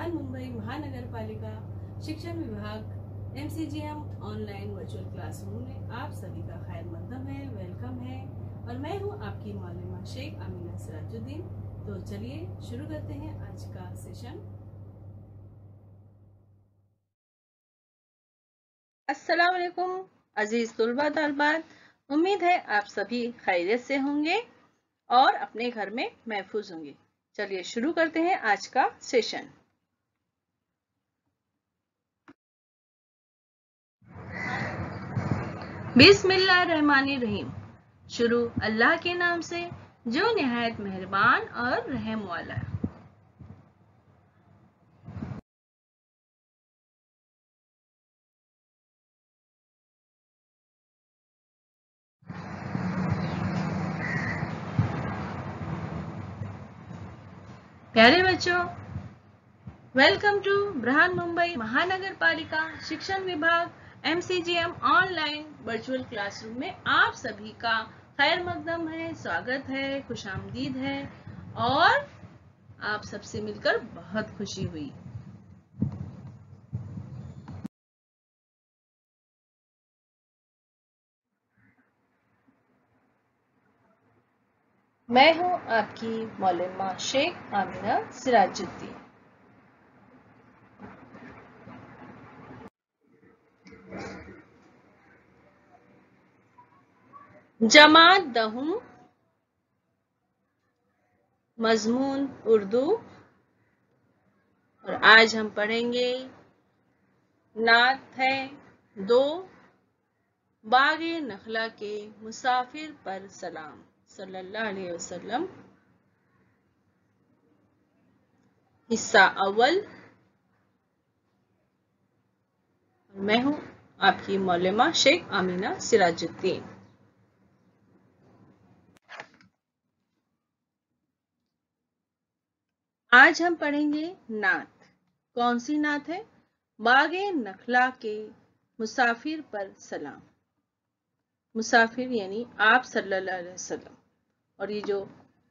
बृहन मुंबई महानगर पालिका शिक्षण विभाग MCGM ऑनलाइन वर्चुअल क्लासरूम में आप सभी का खैर मकदम है, वेलकम है। और मैं हूं आपकी मौलमा शेख आमिना सिराजुद्दीन। तो चलिए शुरू करते हैं आज का सेशन। अस्सलाम वालेकुम अजीज तुलबा तालबात, उम्मीद है आप सभी खैरियत से होंगे और अपने घर में महफूज होंगे। चलिए शुरू करते हैं आज का सेशन। बिस्मिल्लाहिर्रहमानिर्रहीम। शुरू अल्लाह के नाम से जो निहायत मेहरबान और रहम वाला है। प्यारे बच्चों, वेलकम टू बृहन मुंबई महानगर पालिका शिक्षण विभाग MCGM ऑनलाइन वर्चुअल क्लासरूम में आप सभी का खैर मकदम है, स्वागत है, खुशामदीद है और आप सबसे मिलकर बहुत खुशी हुई। मैं हूं आपकी मौलमा शेख आमिना सिराजुद्दीन। जमात दहूं, मजमून उर्दू, और आज हम पढ़ेंगे नात है 2 बागे नखला के मुसाफिर पर सलाम सल्लल्लाहु अलैहि वसल्लम। हिस्सा अव्वल। मैं हूं आपकी मौलमा शेख आमिना सिराजुद्दीन। आज हम पढ़ेंगे नात। कौन सी नात है? बागे नखला के मुसाफिर पर सलाम। मुसाफिर यानी आप सल्लल्लाहु अलैहि वसल्लम। और ये जो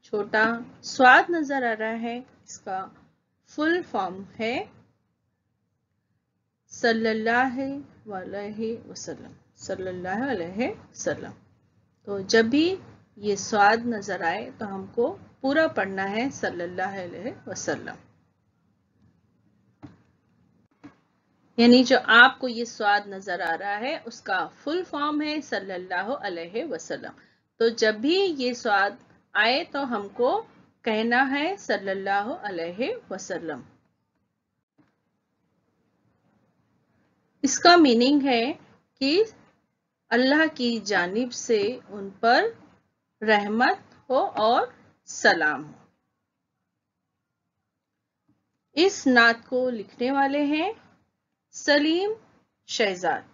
छोटा स्वाद नजर आ रहा है, इसका फुल फॉर्म है सल्लल्लाहु अलैहि वसल्लम। सल्लल्लाहु अलैहि वसल्लम। तो जब भी ये स्वाद नजर आए तो हमको पूरा पढ़ना है सल्लल्लाहु अलैहि वसल्लम। यानी जो आपको ये स्वाद नजर आ रहा है उसका फुल फॉर्म है सल्लल्लाहु अलैहि वसल्लम। तो जब भी ये स्वाद आए तो हमको कहना है सल्लल्लाहु अलैहि वसल्लम। इसका मीनिंग है कि अल्लाह की जानिब से उन पर रहमत हो और सलाम हो। इस नात को लिखने वाले हैं सलीम शहजाद।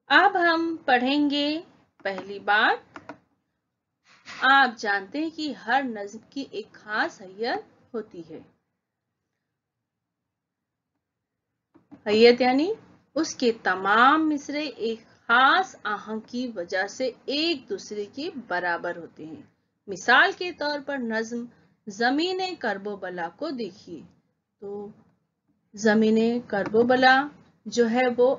अब हम पढ़ेंगे पहली बात। आप जानते हैं कि हर नज्म की एक खास हैयत होती है। हैयत यानी उसके तमाम मिसरे एक खास आहंग की वजह से एक दूसरे के बराबर होते हैं। मिसाल के तौर पर नज्म ज़मीने करबोबला को देखिए। तो ज़मीने करबोबला जो है वो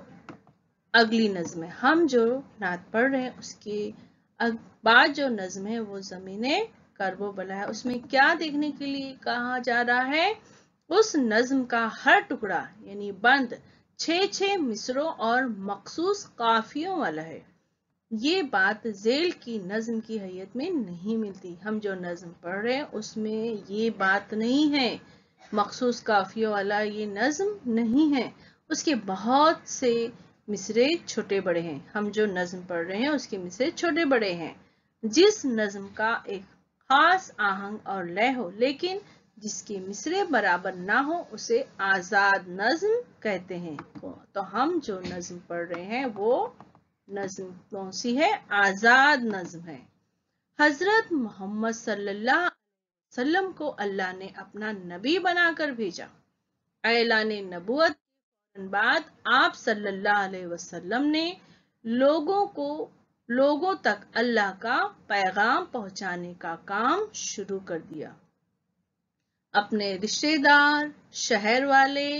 अगली नज्म है। हम जो नात पढ़ रहे हैं उसके बाद जो नज्म है वो ज़मीने करबोबला है। उसमें क्या देखने के लिए कहा जा रहा है? उस नज्म का हर टुकड़ा यानी बंद 6 मिसरों और मखसूस काफियों वाला है। ये बात ज़ेल की नज्म की हैयत में नहीं मिलती। हम जो नज्म पढ़ रहे हैं उसमें ये बात नहीं है। मखसूस काफियों वाला ये नज्म नहीं है। उसके बहुत से मिसरे छोटे बड़े हैं। हम जो नज्म पढ़ रहे हैं उसके मिसरे छोटे बड़े हैं। जिस नज्म का एक खास आहंग और लय हो लेकिन जिसके मिसरे बराबर ना हो उसे आजाद नज्म कहते हैं। तो हम जो नज्म पढ़ रहे हैं वो नज्म कौन सी है? आजाद नज्म है। हजरत मोहम्मद सल्लल्लाहु अलैहि वसल्लम को अल्लाह ने अपना नबी बनाकर भेजा। ऐलान नबूवत के बाद आप सल्लल्लाहु अलैहि वसल्लम ने लोगों को لوگوں تک اللہ کا پیغام پہنچانے کا کام شروع کر دیا۔ اپنے رشتے دار، شہر والے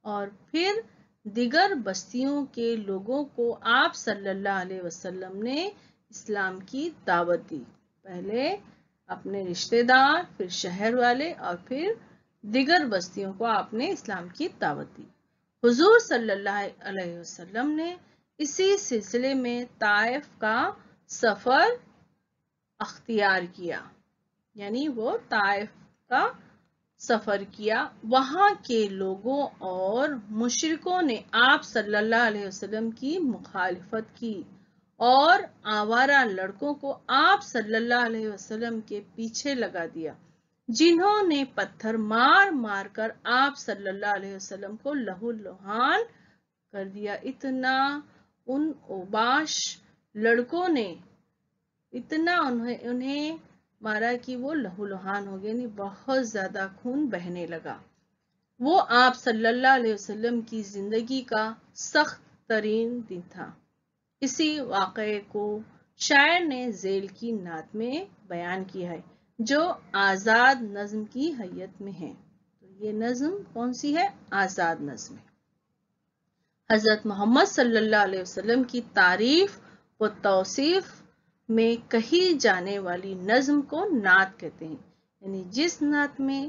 اور پھر دیگر بستیوں کے لوگوں کو آپ صلی اللہ علیہ وسلم نے اسلام کی دعوت دی۔ پہلے اپنے رشتے دار، پھر شہر والے اور پھر دیگر بستیوں کو آپ نے اسلام کی دعوت دی۔ حضور صلی اللہ علیہ وسلم نے اسی سلسلے میں طائف کا سفر اختیار کیا، یعنی وہ طائف کا سفر کیا۔ وہاں کے لوگوں اور مشرکوں نے آپ صلی اللہ علیہ وسلم کی مخالفت کی اور آوارہ لڑکوں کو آپ صلی اللہ علیہ وسلم کے پیچھے لگا دیا، جنہوں نے پتھر مار مار کر آپ صلی اللہ علیہ وسلم کو لہو لہان کر دیا۔ اتنا ان اوباش لڑکوں نے اتنا انہیں مارا کہ وہ لہو لہان ہو گئے، یعنی بہت زیادہ خون بہنے لگا۔ وہ آپ صلی اللہ علیہ وسلم کی زندگی کا سخت ترین دن تھا۔ اسی واقعے کو شاعر نے ذیل کی نعت میں بیان کیا ہے، جو آزاد نظم کی حیت میں ہے۔ تو یہ نظم کون سی ہے؟ آزاد نظم ہے۔ حضرت محمد صلی اللہ علیہ وسلم کی تعریف و توصیف میں کہی جانے والی نظم کو نعت کہتے ہیں، یعنی جس نعت میں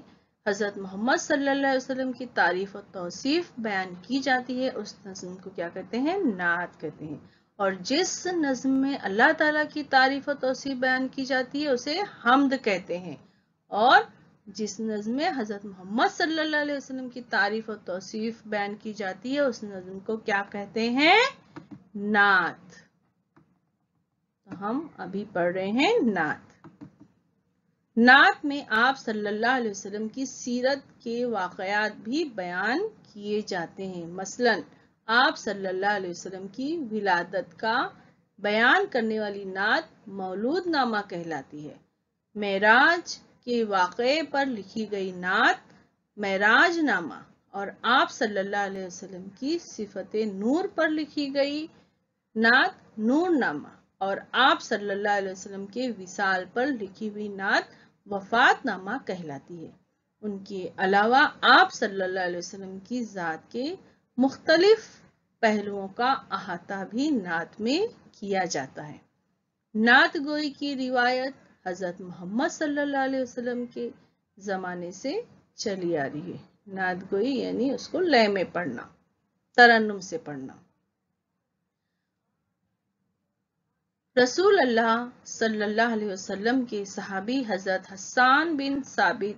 حضرت محمد صلی اللہ علیہ وسلم کی تعریف و توصیف بیان کی جاتی ہے اس نظم کو کیا کہتے ہیں؟ نعت کہتے ہیں۔ اور جس نظم میں اللہ تعالیٰ کی تعریف و توصیف بیان کی جاتی ہے اسے حمد کہتے ہیں، اور جس نظم میں حضرت محمد صلی اللہ علیہ وسلم کی تعریف و توصیف بیان کی جاتی ہے اس نظم کو کیا کہتے ہیں؟ نعت۔ تو ہم ابھی پڑھ رہے ہیں نعت۔ نعت میں آپ صلی اللہ علیہ وسلم کی سیرت کے واقعات بھی بیان کیے جاتے ہیں۔ مثلاً آپ صلی اللہ علیہ وسلم کی ولادت کا بیان کرنے والی نعت مولود نامہ کہلاتی ہے۔ معراج کے واقعے پر لکھی گئی نعت معراج نامہ، اور آپ صلی اللہ علیہ وسلم کی صفت نور پر لکھی گئی نعت نور نامہ، اور آپ صلی اللہ علیہ وسلم کے وصال پر لکھی ہوئی نعت وفات نامہ کہلاتی ہے۔ ان کے علاوہ آپ صلی اللہ علیہ وسلم کی ذات کے مختلف پہلوؤں کا احاطہ بھی نعت میں کیا جاتا ہے۔ نعت گوئی کی روایت حضرت محمد صلی اللہ علیہ وسلم کے زمانے سے چلی آ رہی ہے۔ نعت گوئی یعنی اس کو لے میں پڑھنا، ترنم سے پڑھنا۔ رسول اللہ صلی اللہ علیہ وسلم کے صحابی حضرت حسان بن ثابت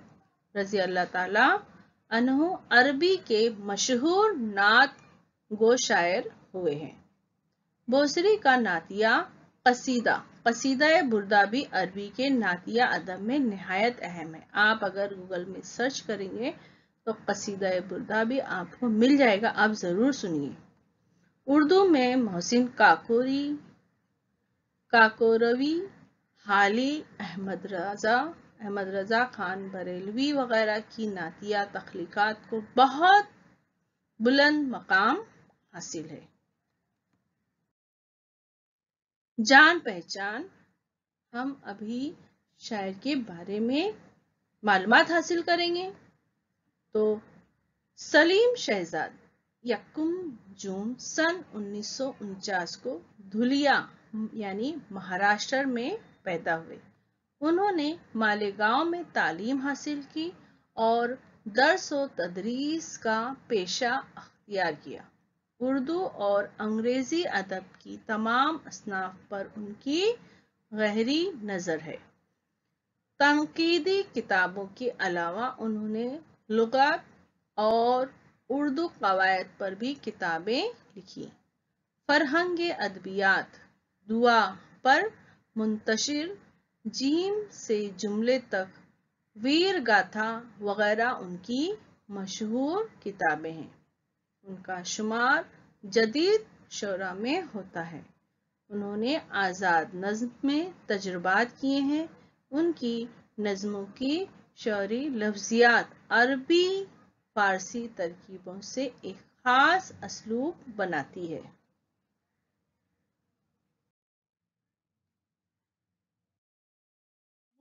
رضی اللہ تعالی عنہ عربی کے مشہور نعت گو شاعر ہوئے ہیں۔ بوسری کا نعتیہ قصیدہ، قصیدہ بردہ بھی عربی کے نعتیہ ادب میں نہایت اہم ہے۔ آپ اگر گوگل میں سرچ کریں گے تو قصیدہ بردہ بھی آپ کو مل جائے گا، آپ ضرور سنیے۔ اردو میں محسن کاکوروی، حالی، احمد رضا خان بریلوی وغیرہ کی نعتیہ تخلیقات کو بہت بلند مقام حاصل ہے۔ جان پہچان، ہم ابھی شاعر کے بارے میں معلومات حاصل کریں گے۔ تو سلیم شہزاد 1 جون سن 1949 کو دھولیا یعنی مہاراشٹر میں پیدا ہوئے۔ انہوں نے مالیگاؤں میں تعلیم حاصل کی اور درس و تدریس کا پیشہ اختیار کیا۔ اردو اور انگریزی ادب کی تمام اصناف پر ان کی گہری نظر ہے۔ تنقیدی کتابوں کے علاوہ انہوں نے لغات اور اردو قواعد پر بھی کتابیں لکھی۔ فرہنگ ادبیات، دعا پر منتشر جیم سے جملے تک، ویر گاتھا وغیرہ ان کی مشہور کتابیں ہیں۔ ان کا شمار جدید شعراء میں ہوتا ہے۔ انہوں نے آزاد نظم میں تجربات کیے ہیں۔ ان کی نظموں کی شعری لفظیات عربی فارسی ترکیبوں سے ایک خاص اسلوب بناتی ہے۔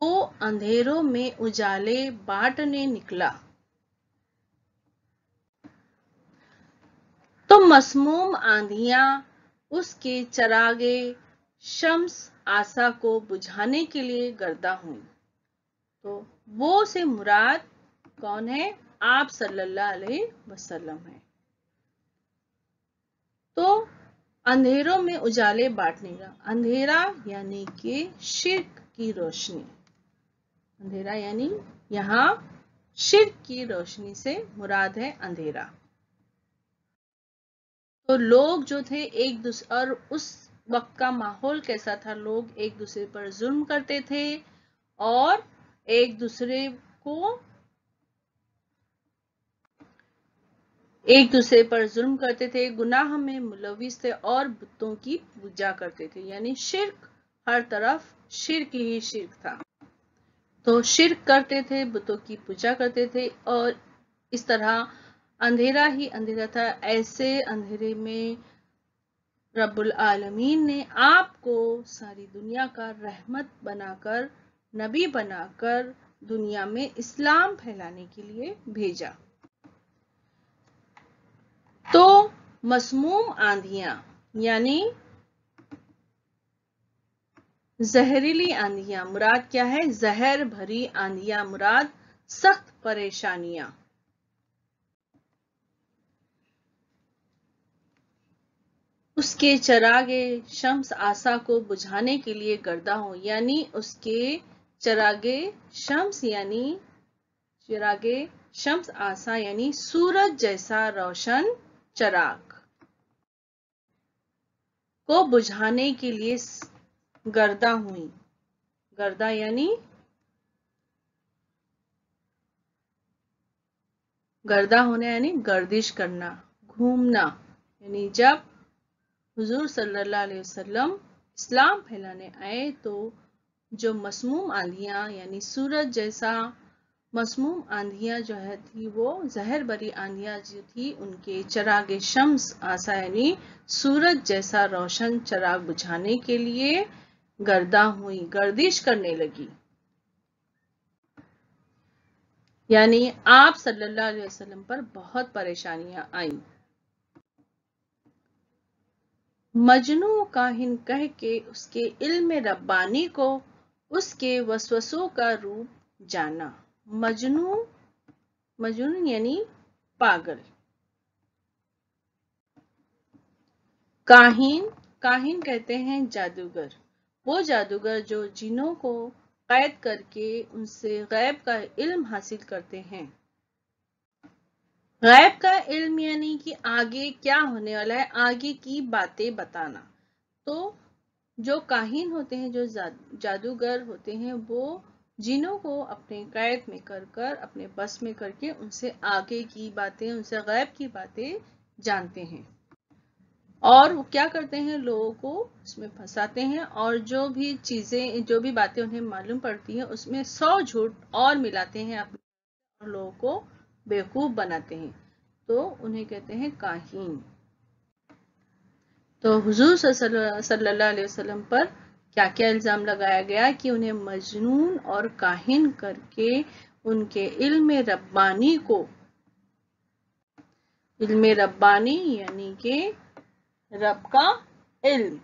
वो अंधेरों में उजाले बांटने निकला। तो मसमूम आंधियां उसके चरागे शम्स आसा को बुझाने के लिए गर्दा हुई। तो वो से मुराद कौन है? आप सल्लल्लाहु अलैहि वसल्लम है। तो अंधेरों में उजाले बांटने का, अंधेरा यानी कि शिर्क की रोशनी, अंधेरा यानी यहाँ शिर्क की रोशनी से मुराद है अंधेरा। तो लोग जो थे एक दूसरे, और उस वक्त का माहौल कैसा था, लोग एक दूसरे पर जुल्म करते थे और एक दूसरे पर जुल्म करते थे, गुनाह में मुलविस थे और बुतों की पूजा करते थे। यानी शिर्क, हर तरफ शिर्क ही शिर्क था। तो शिर्क करते थे, बुतों की पूजा करते थे और इस तरह अंधेरा ही अंधेरा था। ऐसे अंधेरे में रब्बुल आलमीन ने आपको सारी दुनिया का रहमत बनाकर, नबी बनाकर दुनिया में इस्लाम फैलाने के लिए भेजा। तो मसमूम आंधियां यानी जहरीली आंधियां मुराद क्या है? जहर भरी आंधियां मुराद सख्त परेशानियां। उसके चरागे शम्स आसा को बुझाने के लिए गर्दा हो, यानी उसके चरागे शम्स यानी चिरागे शम्स आसा यानी सूरज जैसा रोशन चराग को बुझाने के लिए गर्दा हुई। गर्दा यानी गर्दा होना यानी गर्दिश करना, घूमना। यानी जब हुजूर सल्लल्लाहु अलैहि वसल्लम इस्लाम फैलाने आए तो जो मसमूम आंधियां यानी सूरज जैसा मसमूम आंधियां जो है थी, वो जहर भरी आंधियां जो थी, उनके चरागे शम्स आसा यानी सूरज जैसा रोशन चराग बुझाने के लिए गर्दा हुई, गर्दिश करने लगी। यानी आप सल्लल्लाहु अलैहि वसल्लम पर बहुत परेशानियां आई। मजनू काहिन कह के उसके इल्म रब्बानी को उसके वसवसों का रूप जाना। मजनू यानी पागल। काहिन कहते हैं जादूगर, वो जादूगर जो जिन्नों को कैद करके उनसे गैब का इल्म हासिल करते हैं। गैब का इल्म यानी कि आगे क्या होने वाला है, आगे की बातें बताना। तो जो काहिन होते हैं, जो जादूगर होते हैं, वो जिन्नों को अपने कैद में कर अपने बस में करके उनसे आगे की बातें, उनसे गैब की बातें जानते हैं। और वो क्या करते हैं, लोगों को उसमें फंसाते हैं और जो भी चीजें, जो भी बातें उन्हें मालूम पड़ती हैं उसमें 100 झूठ और मिलाते हैं, अपने लोगों को बेवकूफ बनाते हैं। तो उन्हें कहते हैं काहिन। तो हुजूर सल्लल्लाहु अलैहि वसल्लम पर क्या क्या इल्जाम लगाया गया कि उन्हें मजनून और काहिन करके उनके इल्म रब्बानी को, इल्म रब्बानी यानी कि रब का इल्म,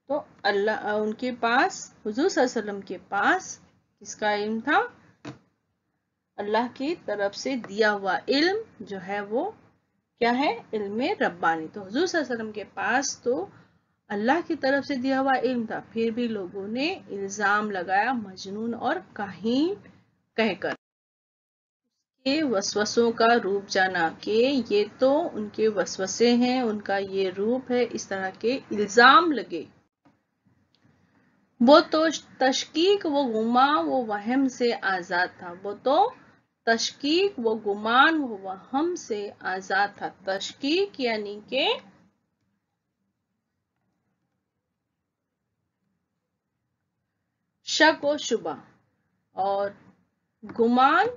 तो अल्लाह उनके पास, हुजूर सल्लल्लाहु अलैहि वसल्लम के पास किसका इल्म था? अल्लाह की तरफ से दिया हुआ इल्म जो है वो क्या है? इल्म रब्बानी। तो हुजूर सल्लल्लाहु अलैहि वसल्लम के पास तो अल्लाह की तरफ से दिया हुआ इल्म था, फिर भी लोगों ने इल्जाम लगाया मजनून और काहिन कहकर, के वसवसों का रूप जाना कि ये तो उनके वसवसे हैं, उनका ये रूप है, इस तरह के इल्जाम लगे। वो तो तशकीक वो गुमा वो वहम से आजाद था। वो तो तशकीक वो गुमान वो वहम से आजाद था। तशकीक यानी के शक व शुबा, और गुमान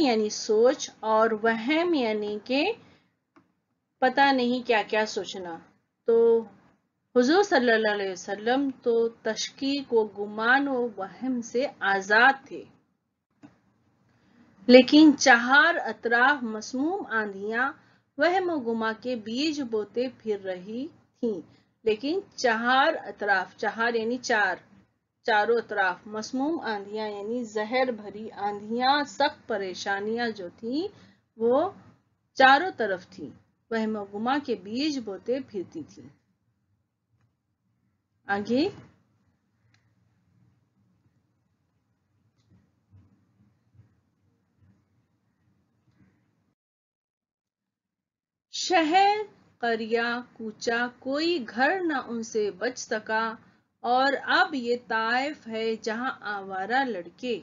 यानी सोच, और वहम यानी के पता नहीं क्या क्या सोचना। तो हुजूर सल्लल्लाहु अलैहि वसल्लम तो तशकीक व गुमान व वहम से आजाद थे, लेकिन चार अतराफ मसमूम आंधियां वहम व गुमा के बीज बोते फिर रही थीं। लेकिन चार अतराफ, चार यानी चार, चारों तरफ मसमूम आंधियां यानी जहर भरी आंधियां, सख्त परेशानियां जो थी वो चारों तरफ थी, वहम व गुमा के बीज बोते फिरती थी। आगे शहर करिया कूचा कोई घर न उनसे बच सका, और अब ये ताइफ है जहां आवारा लड़के।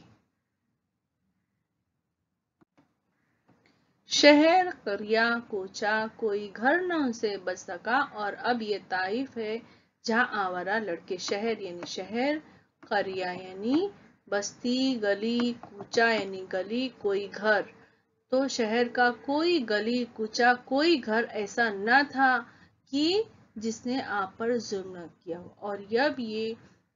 शहर करिया कूचा कोई घर न उनसे बच सका, और अब ये ताइफ है जहां आवारा लड़के। शहर यानी शहर, करिया यानी बस्ती, गली, कूचा यानी गली, कोई घर। तो शहर का कोई गली कूचा, कोई घर ऐसा न था कि जिसने आप पर जुल्म न किया हो। और अब ये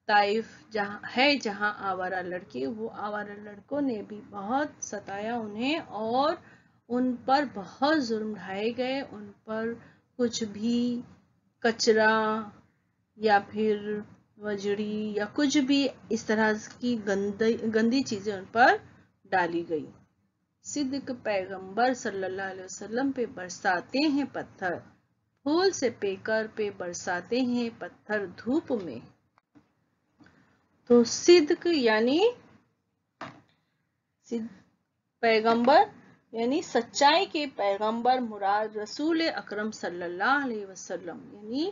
ताइफ जहां आवारा लड़के, वो आवारा लड़कों ने भी बहुत सताया उन्हें, और उन पर बहुत जुल्म ढाए गए। उन पर कुछ भी कचरा या फिर वजड़ी या कुछ भी इस तरह की गंदी चीजें उन पर डाली गई। सिद्दीक पैगंबर सल्लल्लाहु अलैहि वसल्लम पे बरसाते हैं पत्थर, फूल से पेकर पे बरसाते हैं पत्थर धूप में। तो सिद्दीक यानी पैगंबर यानी सच्चाई के पैगंबर मुराद रसूल अकरम सल्लल्लाहु अलैहि वसल्लम, यानी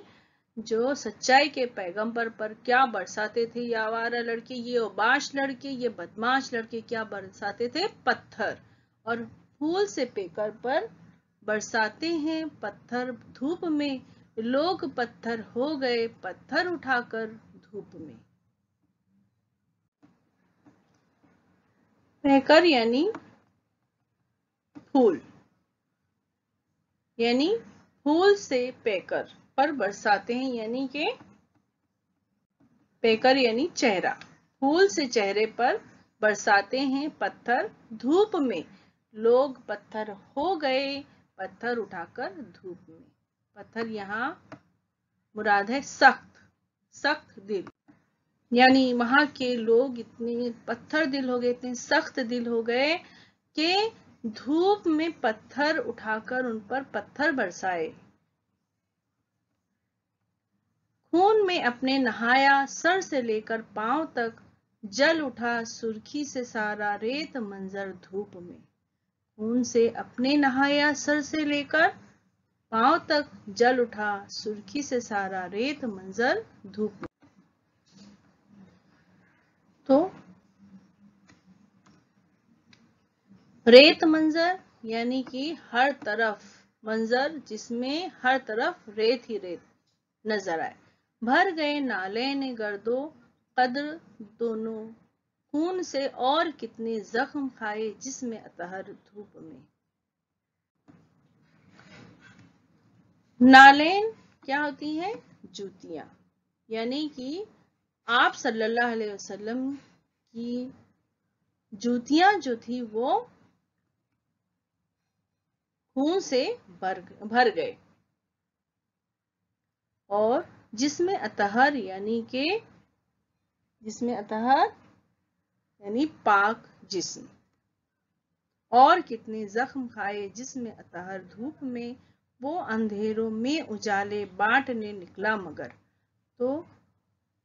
जो सच्चाई के पैगंबर पर क्या बरसाते थे ये आवारा लड़के, ये ओबाश लड़के, ये बदमाश लड़के क्या बरसाते थे? पत्थर। और फूल से पेकर पर बरसाते हैं पत्थर धूप में, लोग पत्थर हो गए पत्थर उठाकर धूप में। पेकर यानी फूल, यानी फूल से पेकर पर बरसाते हैं, यानी कि पेकर यानी चेहरा, फूल से चेहरे पर बरसाते हैं पत्थर धूप में, लोग पत्थर हो गए पत्थर उठाकर धूप में। पत्थर यहाँ मुराद है सख्त दिल, यानी वहां के लोग इतने पत्थर दिल हो गए, इतने सख्त दिल हो गए कि धूप में पत्थर उठाकर उन पर पत्थर बरसाए। खून में अपने नहाया सर से लेकर पांव तक, जल उठा सुर्खी से सारा रेत मंजर धूप में। खून से अपने नहाया सर से लेकर पांव तक, जल उठा सुर्खी से सारा रेत मंजर धूप में। तो रेत मंजर यानी कि हर तरफ मंजर जिसमें हर तरफ रेत ही रेत नजर आए। भर गए नाले ने गर्दो कद्र दोनों खून से, और कितने जख्म खाए जिसमें अतहर धूप में। नालेन क्या होती हैं? जूतियां, यानी कि आप सल्लल्लाहु अलैहि वसल्लम की जूतियां जो थी वो खून से भर गए, और जिसमें अतहर यानी पाक जिस्म, और कितने जख्म खाए जिसमें अतहर धूप में, वो अंधेरों में उजाले बांटने निकला मगर। तो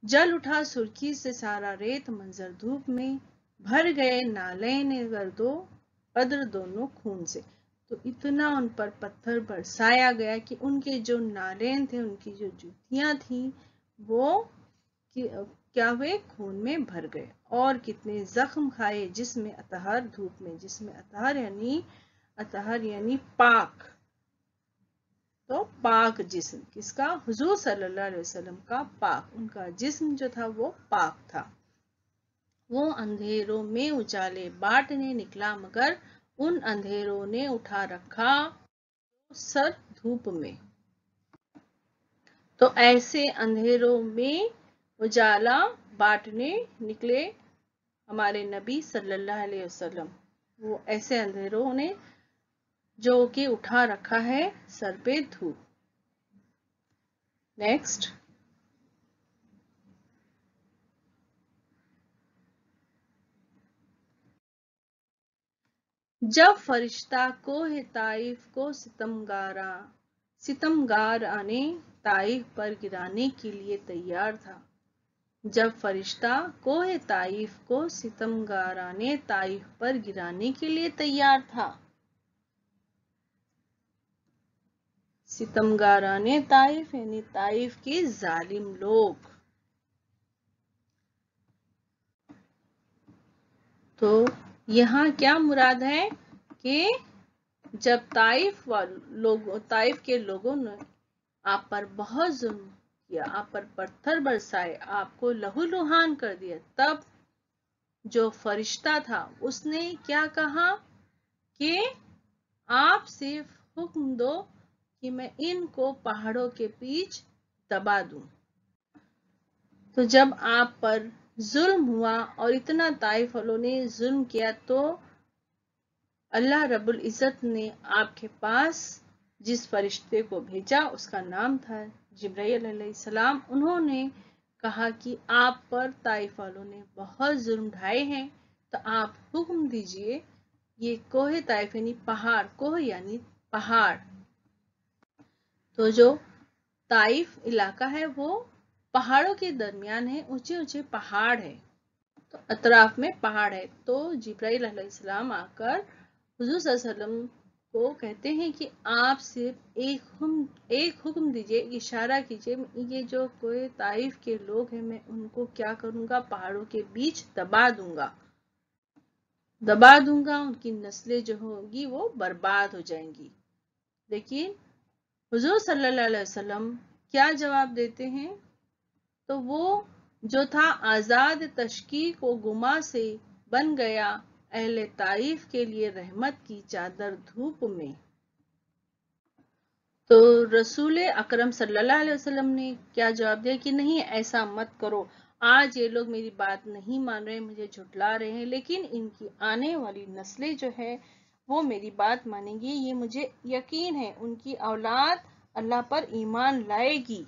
जल उठा सुर्खी से सारा रेत मंजर धूप में, भर गए नाले ने गर्दो कद्र दोनों खून से। तो इतना उन पर पत्थर बरसाया गया कि उनके जो नालेन थे, उनकी जो जूतियां थी, वो क्या हुए? खून में भर गए। और कितने जख्म खाए जिसमें अतहर धूप में, जिसमें अतहर यानी पाक। तो पाक जिस्म किसका? हुजूर सल्लल्लाहु अलैहि वसल्लम का पाक, उनका जिस्म जो था वो पाक था। वो अंधेरों में उजाले बांटने निकला मगर, उन अंधेरों ने उठा रखा सर धूप में। तो ऐसे अंधेरों में उजाला बांटने निकले हमारे नबी सल्लल्लाहु अलैहि वसल्लम। वो ऐसे अंधेरों ने जो कि उठा रखा है सर पे धूप। नेक्स्ट, जब फरिश्ता कोहे ताइफ को सितमगाराने ताइफ पर गिराने के लिए तैयार था। जब फरिश्ता कोहे ताइफ को सितमगाराने ताइफ पर गिराने के लिए तैयार था। सितमगाराने ताइफ यानी ताइफ के जालिम लोग। तो यहाँ क्या मुराद है कि जब ताइफ के लोगों ने आप पर बहुत जुल्म किया, आप पर पत्थर बरसाए, आपको लहूलुहान कर दिया, तब जो फरिश्ता था उसने क्या कहा कि आप सिर्फ हुक्म दो कि मैं इनको पहाड़ों के बीच दबा दूं। तो जब आप पर जुल्म हुआ और इतना ताइफ वालों ने जुल्म किया, तो अल्लाह रब्बुल इज्जत ने आपके पास जिस फरिश्ते को भेजा उसका नाम था जिब्राइल अलैहिस्सलाम। उन्होंने कहा कि आप पर ताइफ वालों ने बहुत जुल्म ढाए हैं, तो आप हुक्म दीजिए ये कोहे ताइफ यानी पहाड़, कोह यानी पहाड़। तो जो ताइफ इलाका है वो पहाड़ों के दरमियान है, ऊंचे ऊंचे पहाड़ है, तो अतराफ में पहाड़ है। तो जिब्राइल अलैहिस्सलाम आकर हुजूर सल्लल्लाहु अलैहि वसल्लम को कहते हैं कि आप सिर्फ एक हुक्म दीजिए, इशारा कीजिए, ये जो कोई ताइफ के लोग हैं मैं उनको क्या करूंगा, पहाड़ों के बीच दबा दूंगा, उनकी नस्लें जो होंगी वो बर्बाद हो जाएंगी। लेकिन हुजूर सल्लल्लाहु अलैहि वसल्लम क्या जवाब देते हैं? तो वो जो था आजाद तशकीक व गुमा से बन गया अहले ताइफ के लिए रहमत की चादर धूप में। तो रसूल अकरम सल्लल्लाहु अलैहि वसल्लम ने क्या जवाब दिया कि नहीं, ऐसा मत करो। आज ये लोग मेरी बात नहीं मान रहे, मुझे झुठला रहे हैं, लेकिन इनकी आने वाली नस्लें जो है वो मेरी बात मानेंगी, ये मुझे यकीन है, उनकी औलाद अल्लाह पर ईमान लाएगी।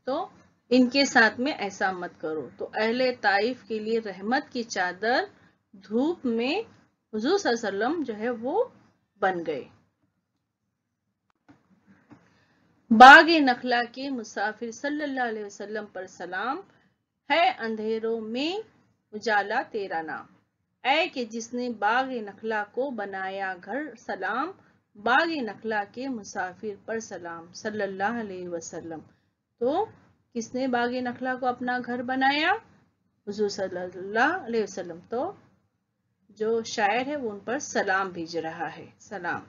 तो इनके साथ में ऐसा मत करो। तो अहले ताइफ के लिए रहमत की चादर धूप में हुजूर सल्लल्लाहु अलैहि वसल्लम जो है वो बन गए। बागे नखला के मुसाफिर सल्लल्लाहु अलैहि वसल्लम पर सलाम, है अंधेरों में उजाला तेरा नाम। ऐ कि जिसने बागे नखला को बनाया घर, सलाम बागे नखला के मुसाफिर पर सलाम सल्लल्लाहु अलैहि वसल्लम। तो किसने बागे नखला को अपना घर बनाया? हुजूर सल्लल्लाहु अलैहि वसल्लम। तो जो शायर है वो उन पर सलाम भेज रहा है। सलाम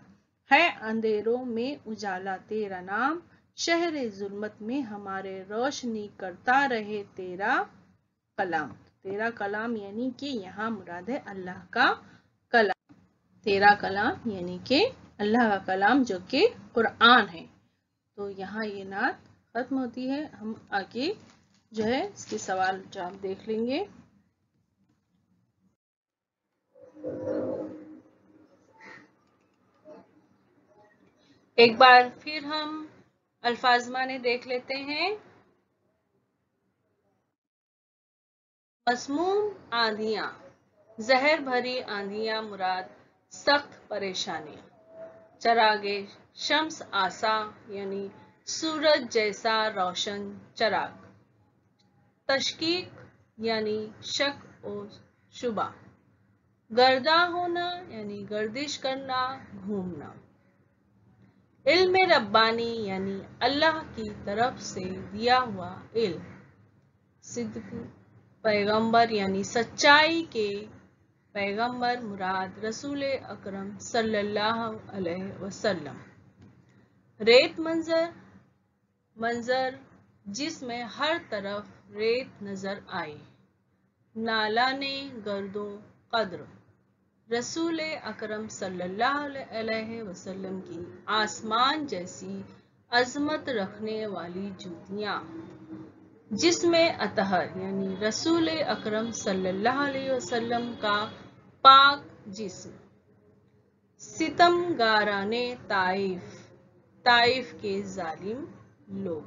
है अंधेरों में उजाला तेरा नाम, शहरे जुल्मत में हमारे रोशनी करता रहे तेरा कलाम। तेरा कलाम यानी कि यहाँ मुराद है अल्लाह का कलाम। तेरा कलाम यानी कि अल्लाह का कलाम जो कि कुरान है। तो यहाँ ये नात खत्म होती है। हम आगे जो है इसके सवाल जवाब देख लेंगे। एक बार फिर हम अल्फाज माने देख लेते हैं। मसमूम आंधियां, जहर भरी आंधियां मुराद सख्त परेशानियां। चरागे शम्स आसा यानी सूरज जैसा रोशन चराग। तशकीक यानी शक और शुबा। गर्दा होना यानी गर्दिश करना, घूमना। इल्म रब्बानी यानी अल्लाह की तरफ से दिया हुआ इल्म। सिद्क पैगंबर यानी सच्चाई के पैगंबर मुराद रसूल अकरम सल्लल्लाहु अलैहि वसल्लम। रेत मंजर जिसमें हर तरफ रेत नजर आए। नाला ने गर्दो कद्र रसूल अकरम सल्लल्लाहु अलैहि वसल्लम की आसमान जैसी अजमत रखने वाली जूतियां, जिसमें अतहर यानी रसूल अकरम सल्लल्लाहु अलैहि वसल्लम का पाक जिस्म, सितमगाराने ताइफ के जालिम लोग।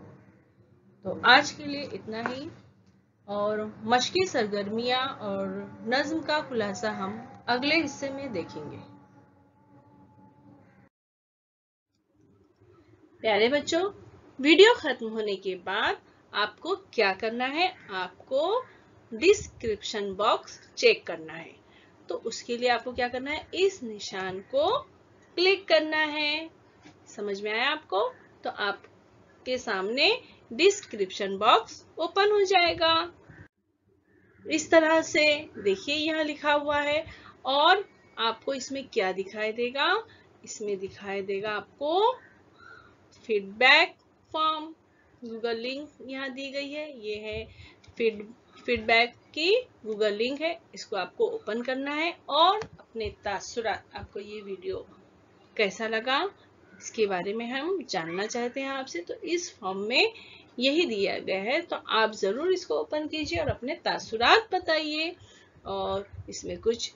तो आज के लिए इतना ही, और मशकी सरगर्मियां और नज्म का खुलासा हम अगले हिस्से में देखेंगे। प्यारे बच्चों, वीडियो खत्म होने के बाद आपको क्या करना है? आपको डिस्क्रिप्शन बॉक्स चेक करना है। तो उसके लिए आपको क्या करना है? इस निशान को क्लिक करना है। समझ में आया आपको? तो आपके सामने डिस्क्रिप्शन बॉक्स ओपन हो जाएगा। इस तरह से देखिए, यहाँ लिखा हुआ है, और आपको इसमें क्या दिखाई देगा? इसमें दिखाई देगा आपको फीडबैक फॉर्म। गूगल लिंक यहाँ दी गई है, ये है फीडबैक की गूगल लिंक है। इसको आपको ओपन करना है और अपने तासुरात, आपको ये वीडियो कैसा लगा इसके बारे में हम जानना चाहते हैं आपसे। तो इस फॉर्म में यही दिया गया है, तो आप जरूर इसको ओपन कीजिए और अपने तासुरात बताइए। और इसमें कुछ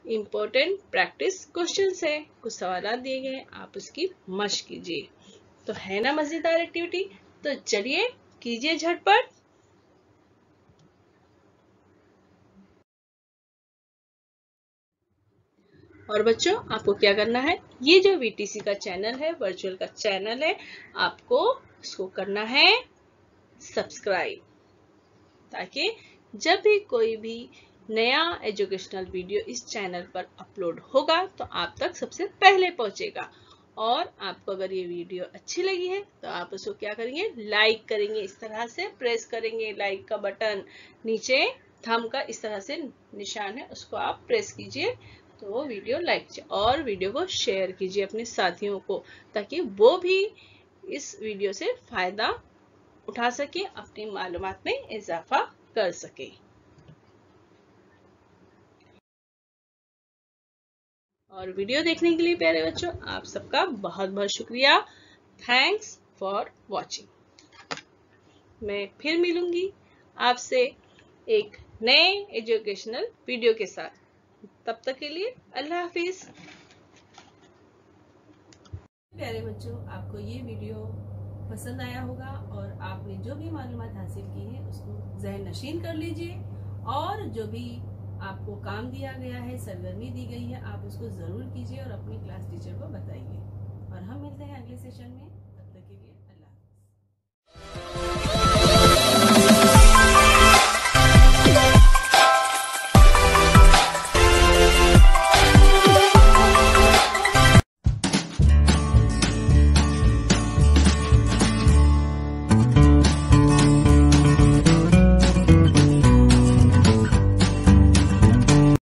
इम्पोर्टेंट प्रैक्टिस क्वेश्चंस है, कुछ सवाल दिए गए हैं, आप उसकी मशक कीजिए। तो है ना मजेदार एक्टिविटी? तो चलिए कीजिए झटपट। और बच्चों, आपको क्या करना है? ये जो वीटीसी का चैनल है, वर्चुअल का चैनल है, आपको इसको करना है सब्सक्राइब, ताकि जब भी कोई भी नया एजुकेशनल वीडियो इस चैनल पर अपलोड होगा तो आप तक सबसे पहले पहुंचेगा। और आपको अगर ये वीडियो अच्छी लगी है तो आप उसको क्या करेंगे? लाइक करेंगे। इस तरह से प्रेस करेंगे लाइक का बटन, नीचे थंब का इस तरह से निशान है, उसको आप प्रेस कीजिए तो वो वीडियो लाइक कीजिए। और वीडियो को शेयर कीजिए अपने साथियों को, ताकि वो भी इस वीडियो से फायदा उठा सके, अपनी मालूमात में इजाफा कर सके। और वीडियो देखने के लिए प्यारे बच्चों, आप सबका बहुत बहुत शुक्रिया। Thanks for watching. मैं फिर मिलूंगी आपसे एक नए एजुकेशनल वीडियो के साथ। तब तक के लिए अल्लाह हाफिज। प्यारे बच्चों, आपको ये वीडियो पसंद आया होगा और आपने जो भी मालूमात हासिल की है उसको ज़हन नशीन कर लीजिए। और जो भी आपको काम दिया गया है, सरगर्मी दी गई है, आप उसको ज़रूर कीजिए और अपनी क्लास टीचर को बताइए। और हम मिलते हैं अगले सेशन में।